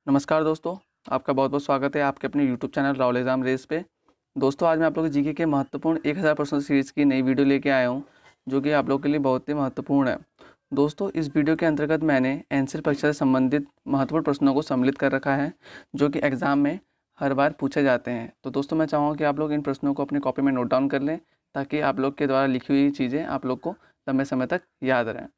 नमस्कार दोस्तों, आपका बहुत-बहुत स्वागत है आपके अपने YouTube channel Rahul exam race पे। दोस्तों आज मैं आप लोगों को जीके के महत्वपूर्ण 1000 प्रश्नों सीरीज़ की नई वीडियो लेके आया हूँ, जो कि आप लोगों के लिए बहुत ही महत्वपूर्ण है। दोस्तों इस वीडियो के अंतर्गत मैंने एनसीआर परीक्षा से संबंधित महत्वपूर्ण प्रश्नों को सम्मिलित कर रखा है, जो कि एग्ज़ाम में हर बार पूछे जाते हैं। तो दोस्तों मैं चाहूँगा कि आप लोग इन प्रश्नों को अपनी कॉपी में नोट डाउन कर लें, ताकि आप लोग के द्वारा लिखी हुई चीज़ें आप लोग को लंबे समय तक याद रहें।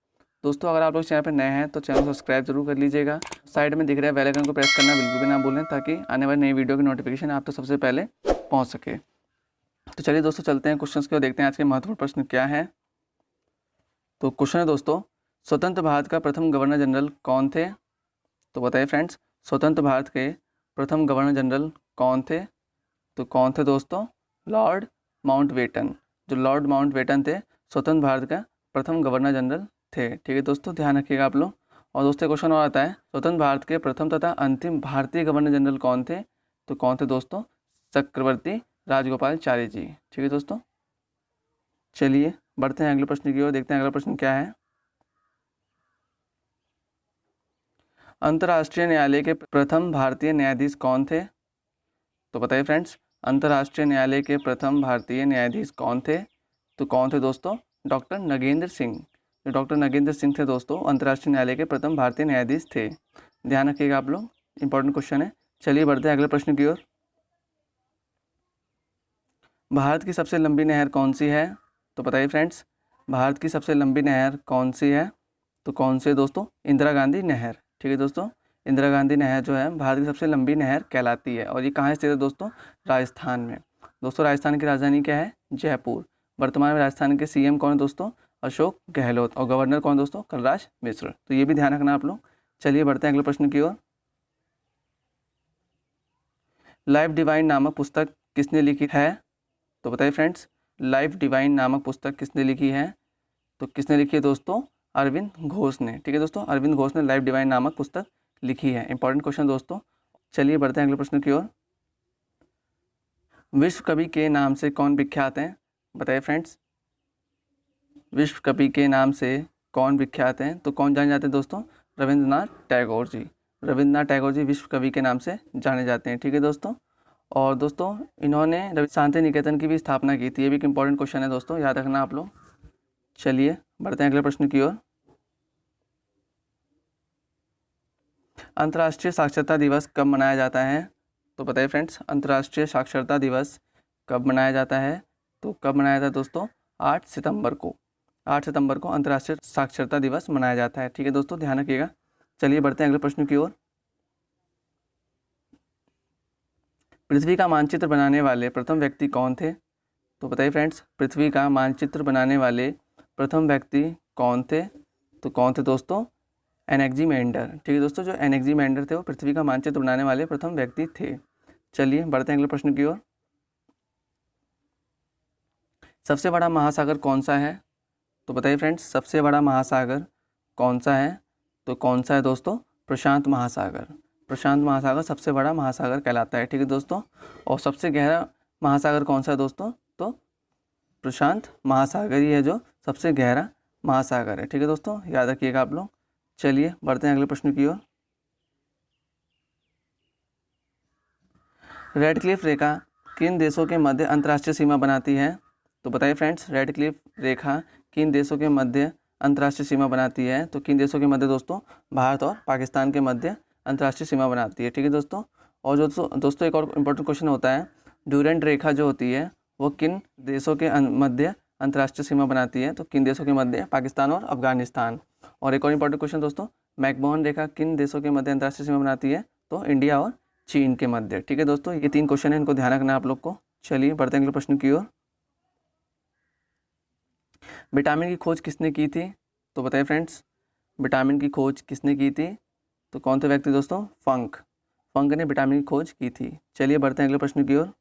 दोस्तों अगर आप लोग चैनल पर नए हैं तो चैनल को सब्सक्राइब जरूर कर लीजिएगा। साइड में दिख रहा है बेल आइकन को प्रेस करना बिल्कुल भी ना भूलें, ताकि आने वाली नई वीडियो की नोटिफिकेशन आप तक सबसे पहले पहुंच सके। तो चलिए दोस्तों चलते हैं क्वेश्चंस की ओर, देखते हैं आज के महत्वपूर्ण प्रश्न क्या है। तो क्वेश्चन है दोस्तों, स्वतंत्र भारत का प्रथम गवर्नर जनरल कौन थे? तो बताइए फ्रेंड्स, स्वतंत्र भारत के प्रथम गवर्नर जनरल कौन थे? तो कौन थे दोस्तों? Lord Mountbatten. जो लॉर्ड माउंटबेटन थे स्वतंत्र भारत का प्रथम गवर्नर जनरल थे। ठीक है दोस्तों, ध्यान रखिएगा आप लोग। और दोस्तों क्वेश्चन और आता है, स्वतंत्र भारत के प्रथम तथा अंतिम भारतीय गवर्नर जनरल कौन थे? तो कौन थे दोस्तों? चक्रवर्ती राजगोपालाचारी जी। ठीक है दोस्तों, चलिए बढ़ते हैं अगले प्रश्न की ओर, देखते हैं अगला प्रश्न क्या है। अंतर्राष्ट्रीय न्यायालय के प्रथम भारतीय न्यायाधीश कौन थे? तो बताइए फ्रेंड्स, अंतर्राष्ट्रीय न्यायालय के प्रथम भारतीय न्यायाधीश कौन थे? तो कौन थे दोस्तों? डॉक्टर नगेंद्र सिंह। जो डॉक्टर नगेंद्र सिंह थे दोस्तों, अंतर्राष्ट्रीय न्यायालय के प्रथम भारतीय न्यायाधीश थे। ध्यान रखिएगा आप लोग, इंपॉर्टेंट क्वेश्चन है। चलिए बढ़ते हैं अगले प्रश्न की ओर। भारत की सबसे लंबी नहर कौन सी है? तो बताइए फ्रेंड्स, भारत की सबसे लंबी नहर कौन सी है? तो कौन सी है दोस्तों? इंदिरा गांधी नहर। ठीक है दोस्तों, इंदिरा गांधी नहर जो है भारत की सबसे लंबी नहर कहलाती है। और ये कहाँ स्थित है दोस्तों? राजस्थान में। दोस्तों राजस्थान की राजधानी क्या है? जयपुर। वर्तमान में राजस्थान के सीएम कौन है दोस्तों? अशोक गहलोत। और गवर्नर कौन दोस्तों? कलराज मिश्र। तो ये भी ध्यान रखना आप लोग। चलिए बढ़ते हैं अगले प्रश्न की ओर। लाइफ डिवाइन नामक पुस्तक किसने लिखी है? तो बताइए फ्रेंड्स, लाइफ डिवाइन नामक पुस्तक किसने लिखी है? तो किसने लिखी है दोस्तों? अरविंद घोष ने। ठीक है दोस्तों, अरविंद घोष ने लाइफ डिवाइन नामक पुस्तक लिखी है। इंपॉर्टेंट क्वेश्चन दोस्तों। चलिए बढ़ते हैं अगले प्रश्न की ओर। विश्व कवि के नाम से कौन विख्यात हैं? बताइए फ्रेंड्स, विश्व कवि के नाम से कौन विख्यात हैं? तो कौन जाने जाते हैं दोस्तों? रविंद्रनाथ टैगोर जी। रविंद्रनाथ टैगोर जी विश्व कवि के नाम से जाने जाते हैं। ठीक है दोस्तों, और दोस्तों इन्होंने रवि शांति निकेतन की भी स्थापना की थी। ये भी एक इंपॉर्टेंट क्वेश्चन है दोस्तों, याद रखना आप लोग। चलिए बढ़ते हैं अगले प्रश्न की ओर। अंतर्राष्ट्रीय साक्षरता दिवस कब मनाया जाता है? तो बताइए फ्रेंड्स, अंतर्राष्ट्रीय साक्षरता दिवस कब मनाया जाता है? तो कब मनाया जाता है दोस्तों? 8 सितंबर को। 8 सितंबर को अंतर्राष्ट्रीय साक्षरता दिवस मनाया जाता है। ठीक है दोस्तों, ध्यान रखिएगा। चलिए बढ़ते हैं अगले प्रश्न की ओर। पृथ्वी का मानचित्र बनाने वाले प्रथम व्यक्ति कौन थे? तो बताइए फ्रेंड्स, पृथ्वी का मानचित्र बनाने वाले प्रथम व्यक्ति कौन थे? तो कौन थे दोस्तों? एनेक्जीमेंडर। ठीक है दोस्तों, जो एनेक्जीमेंडर थे वो पृथ्वी का मानचित्र बनाने वाले प्रथम व्यक्ति थे। चलिए बढ़ते हैं अगले प्रश्न की ओर। सबसे बड़ा महासागर कौन सा है? तो बताइए फ्रेंड्स, सबसे बड़ा महासागर कौन सा है? तो कौन सा है दोस्तों? प्रशांत महासागर। प्रशांत महासागर सबसे बड़ा महासागर कहलाता है। ठीक है दोस्तों, और सबसे गहरा महासागर कौन सा है दोस्तों? तो प्रशांत महासागर ही है जो सबसे गहरा महासागर है। ठीक है दोस्तों, याद रखिएगा आप लोग। चलिए बढ़ते हैं अगले प्रश्न की ओर। रेड क्लिफ रेखा किन देशों के मध्य अंतर्राष्ट्रीय सीमा बनाती है? तो बताइए फ्रेंड्स, रेड क्लिफ रेखा किन देशों के मध्य अंतर्राष्ट्रीय सीमा बनाती है? तो किन देशों के मध्य दोस्तों? भारत और पाकिस्तान के मध्य अंतर्राष्ट्रीय सीमा बनाती है। ठीक है दोस्तों, और जो दोस्तों एक और इम्पोर्टेंट क्वेश्चन होता है, ड्यूरेंट रेखा जो होती है वो किन देशों के मध्य अंतर्राष्ट्रीय सीमा बनाती है? तो किन देशों के मध्य? पाकिस्तान और अफगानिस्तान। और एक और इम्पोर्टेंट क्वेश्चन दोस्तों, मैकमोहन रेखा किन देशों के मध्य अंतर्राष्ट्रीय सीमा बनाती है? तो इंडिया और चीन के मध्य। ठीक है दोस्तों, ये 3 क्वेश्चन है, इनको ध्यान रखना आप लोग को। चलिए बढ़ते हैं अगले प्रश्न की ओर। विटामिन की खोज किसने की थी? तो बताइए फ्रेंड्स, विटामिन की खोज किसने की थी? तो कौन थे व्यक्ति दोस्तों? फंक। फंक ने विटामिन की खोज की थी। चलिए बढ़ते हैं अगले प्रश्न की ओर।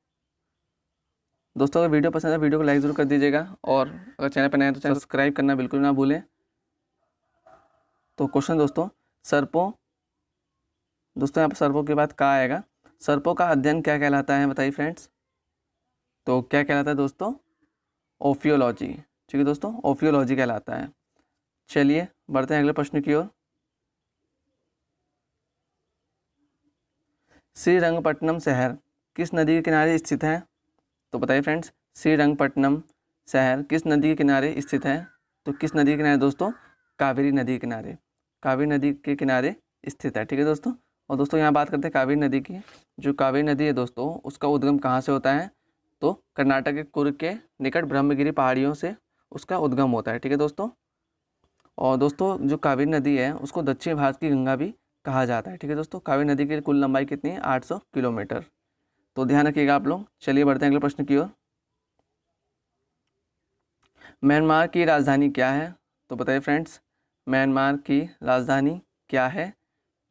दोस्तों अगर वीडियो पसंद है वीडियो को लाइक जरूर कर दीजिएगा, और अगर चैनल पर नए हैं तो चैनल सब्सक्राइब करना बिल्कुल ना भूलें। तो क्वेश्चन दोस्तों, सर्पों, दोस्तों यहाँ पर सर्पों के बाद क्या आएगा? सर्पों का अध्ययन क्या कहलाता है? बताइए फ्रेंड्स, तो क्या कहलाता है दोस्तों? ओफियोलॉजी। ठीक है दोस्तों, ओफियोलॉजी कहलाता है। चलिए बढ़ते हैं अगले प्रश्न की ओर। श्रीरंगपट्टनम शहर किस नदी के किनारे स्थित है? तो बताइए फ्रेंड्स, श्रीरंगपट्टनम शहर किस नदी के किनारे स्थित है? तो किस नदी के किनारे दोस्तों? कावेरी नदी के किनारे, कावेरी नदी के किनारे स्थित है। ठीक है दोस्तों। और दोस्तों यहाँ बात करते हैं कावेरी नदी की। जो कावेरी नदी है दोस्तों, उसका उद्गम कहाँ से होता है? तो कर्नाटक के कुर्ग के निकट ब्रह्मगिरी पहाड़ियों से उसका उद्गम होता है। ठीक है दोस्तों। और दोस्तों जो कावेरी नदी है उसको दक्षिण भारत की गंगा भी कहा जाता है। ठीक है दोस्तों। कावेरी नदी की कुल लंबाई कितनी है? 800 किलोमीटर। तो ध्यान रखिएगा आप लोग। चलिए बढ़ते हैं अगले प्रश्न की ओर। म्यांमार की राजधानी क्या है? तो बताइए फ्रेंड्स, म्यांमार की राजधानी क्या है?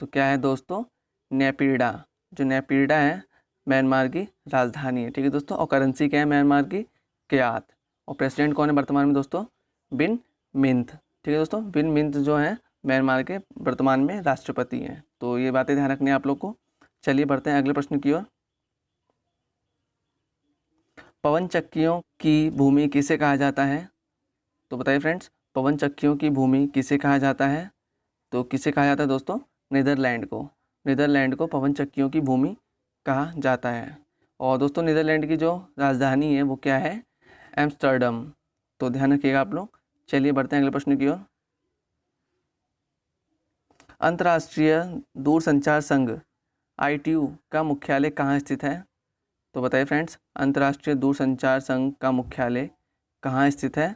तो क्या है दोस्तों? नेपिडा। जो नेपिडा है म्यांमार की राजधानी है। ठीक है दोस्तों। और करेंसी क्या है म्यांमार की? क्यात। और प्रेसिडेंट कौन है वर्तमान में दोस्तों? विन मिंथ। ठीक है दोस्तों। विन मिंथ जो है म्यांमार के वर्तमान में राष्ट्रपति हैं। तो ये बातें ध्यान रखनी है आप लोग को। चलिए बढ़ते हैं अगले प्रश्न की ओर। पवन चक्कियों की भूमि किसे कहा जाता है? तो बताइए फ्रेंड्स, पवन चक्कियों की भूमि किसे कहा जाता है? तो किसे कहा जाता है दोस्तों? नीदरलैंड को। नीदरलैंड को पवन चक्कियों की भूमि कहा जाता है। और दोस्तों नीदरलैंड की जो राजधानी है वो क्या है? एम्स्टर्डम। तो ध्यान रखिएगा आप लोग। चलिए बढ़ते हैं अगले प्रश्न की ओर। अंतर्राष्ट्रीय दूरसंचार संघ ITU का मुख्यालय कहाँ स्थित है? तो बताइए फ्रेंड्स, अंतर्राष्ट्रीय दूरसंचार संघ का मुख्यालय कहाँ स्थित है?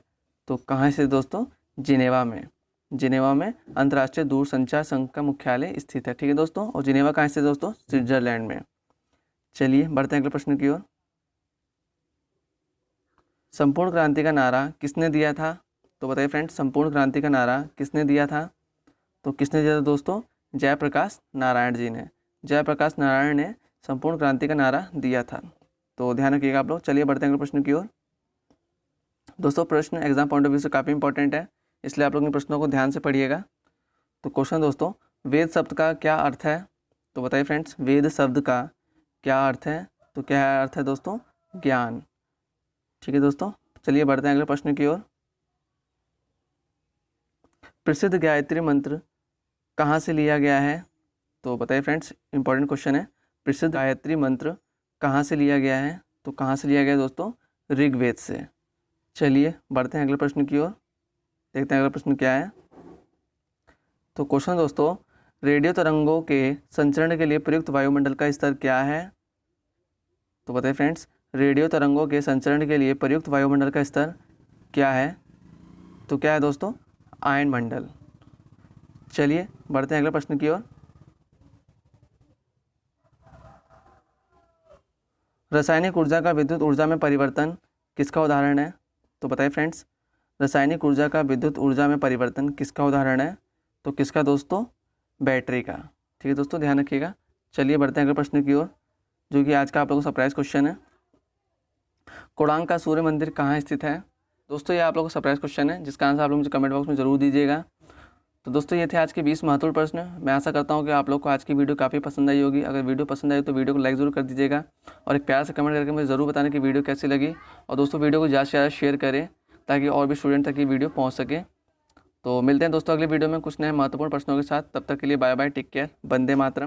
तो कहाँ स्थित दोस्तों? जिनेवा में। जिनेवा में अंतर्राष्ट्रीय दूरसंचार संघ का मुख्यालय स्थित है। ठीक है दोस्तों। और जिनेवा कहाँ स्थित है दोस्तों? स्विट्जरलैंड में। चलिए बढ़ते हैं अगले प्रश्न की ओर। संपूर्ण क्रांति का नारा किसने दिया था? तो बताइए फ्रेंड्स, संपूर्ण क्रांति का नारा किसने दिया था? तो किसने दिया था दोस्तों? जयप्रकाश नारायण जी ने। जयप्रकाश नारायण ने संपूर्ण क्रांति का नारा दिया था। तो ध्यान रखिएगा आप लोग। चलिए बढ़ते हैं अगले प्रश्न की ओर। दोस्तों प्रश्न एग्जाम पॉइंट ऑफ व्यू से काफ़ी इंपॉर्टेंट है, इसलिए आप लोग इन प्रश्नों को ध्यान से पढ़िएगा। तो क्वेश्चन दोस्तों, वेद शब्द का क्या अर्थ है? तो बताइए फ्रेंड्स, वेद शब्द का क्या अर्थ है? तो क्या अर्थ है दोस्तों? ज्ञान। ठीक है दोस्तों। चलिए बढ़ते हैं अगले प्रश्न की ओर। प्रसिद्ध गायत्री मंत्र कहाँ से लिया गया है? तो बताइए फ्रेंड्स, इंपॉर्टेंट क्वेश्चन है। प्रसिद्ध गायत्री मंत्र कहाँ से लिया गया है? तो कहाँ से लिया गया दोस्तों? ऋग्वेद से। चलिए बढ़ते हैं अगले प्रश्न की ओर। देखते हैं अगला प्रश्न क्या है। तो क्वेश्चन दोस्तों, रेडियो तरंगों के संचरण के लिए प्रयुक्त वायुमंडल का स्तर क्या है? तो बताइए फ्रेंड्स, रेडियो तरंगों के संचरण के लिए प्रयुक्त वायुमंडल का स्तर क्या है? तो क्या है दोस्तों? आयन मंडल। चलिए बढ़ते हैं अगले प्रश्न की ओर। रासायनिक ऊर्जा का विद्युत ऊर्जा में परिवर्तन किसका उदाहरण है? तो बताइए फ्रेंड्स, रासायनिक ऊर्जा का विद्युत ऊर्जा में परिवर्तन किसका उदाहरण है? तो किसका दोस्तों? बैटरी का। ठीक है दोस्तों, ध्यान रखिएगा। चलिए बढ़ते हैं अगले प्रश्न की ओर, जो कि आज का आप लोगों को सरप्राइज क्वेश्चन है। कोणार्क का सूर्य मंदिर कहाँ स्थित है? दोस्तों ये आप लोगों को सरप्राइज क्वेश्चन है, जिसका आंसर आप लोग मुझे कमेंट बॉक्स में जरूर दीजिएगा। तो दोस्तों ये थे आज के 20 महत्वपूर्ण प्रश्न। मैं आशा करता हूँ कि आप लोग को आज की वीडियो काफ़ी पसंद आई होगी। अगर वीडियो पसंद आई तो वीडियो को लाइक ज़रूर कर दीजिएगा और एक प्यार से कमेंट करके मुझे ज़रूर बताना कि वीडियो कैसी लगी। और दोस्तों वीडियो को ज़्यादा से ज़्यादा शेयर करें ताकि और भी स्टूडेंट तक ये वीडियो पहुँच सके। तो मिलते हैं दोस्तों अगले वीडियो में कुछ नए महत्वपूर्ण प्रश्नों के साथ। तब तक के लिए bye bye, take care, Vande Mataram.